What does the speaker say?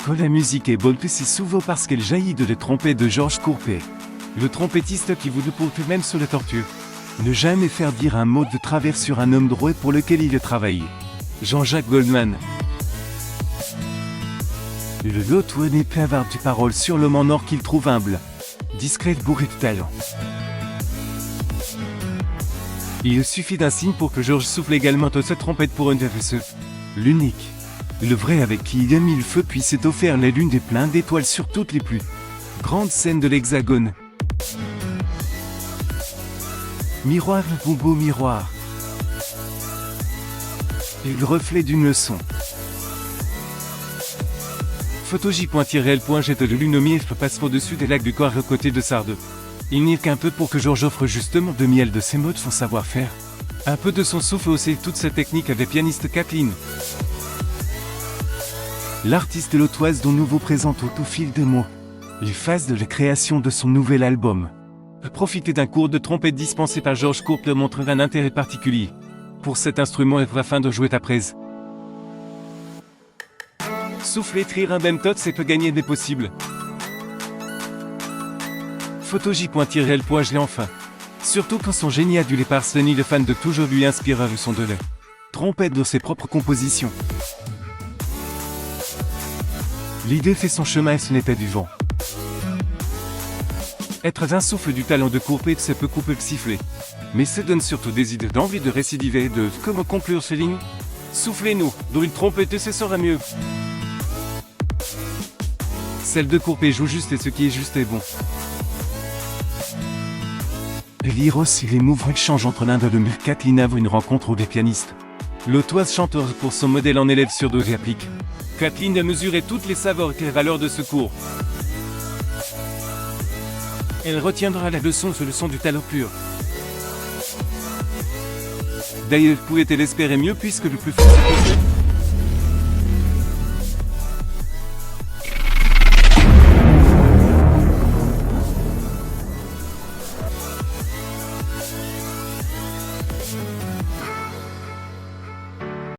Que la musique est bonne, c'est souvent parce qu'elle jaillit de la trompette de Georges Courpey. Le trompettiste qui vous déporte même sous la torture. Ne jamais faire dire un mot de travers sur un homme droit pour lequel il a travaillé. Jean-Jacques Goldman. Le lot n'est pas avoir des paroles sur l'homme en or qu'il trouve humble, discret, bourré de talent. Il suffit d'un signe pour que Georges souffle également de sa trompette pour une VFSE. L'unique. Le vrai avec qui il a mis le feu puis s'est offert la lune des pleins d'étoiles sur toutes les plus grandes scènes de l'Hexagone. Miroir, le beau miroir. Et le reflet d'une leçon. Photo J.RL.Jette de lunomie passe au-dessus des lacs du corps à côté de Sardeux. Il n'y a qu'un peu pour que Georges offre justement de miel de ses mots de son savoir-faire. Un peu de son souffle aussi, toute sa technique avec pianiste Kathleen. L'artiste lotoise dont nous vous présentons au fil des mots. Les phases de la création de son nouvel album. Profiter d'un cours de trompette dispensé par Georges Courpey montre un intérêt particulier pour cet instrument afin de jouer ta presse. Souffler, écrire un même tot, c'est peut gagner des possibles. Photo J.RL.J enfin. Surtout quand son génie adulé par Sonny le fan de toujours lui inspire le son de la trompette de ses propres compositions. L'idée fait son chemin et ce n'est pas du vent. Être un souffle du talent de Courpey, c'est peu couper le sifflet. Mais ça donne surtout des idées d'envie de récidiver et de comment conclure ces lignes. Soufflez-nous, d'où une trompette ce sera mieux. Celle de Courpey joue juste et ce qui est juste est bon. Lire aussi les mouvements changent entre l'un de l'autre. Kathleen avoue une rencontre des pianistes. L'autoise chanteur pour son modèle en élève sur deux applique. Kathleen a mesuré toutes les saveurs et les valeurs de ce cours. Elle retiendra la leçon, ce leçon du talent pur. D'ailleurs, pouvait-elle espérer mieux puisque le plus fort c'est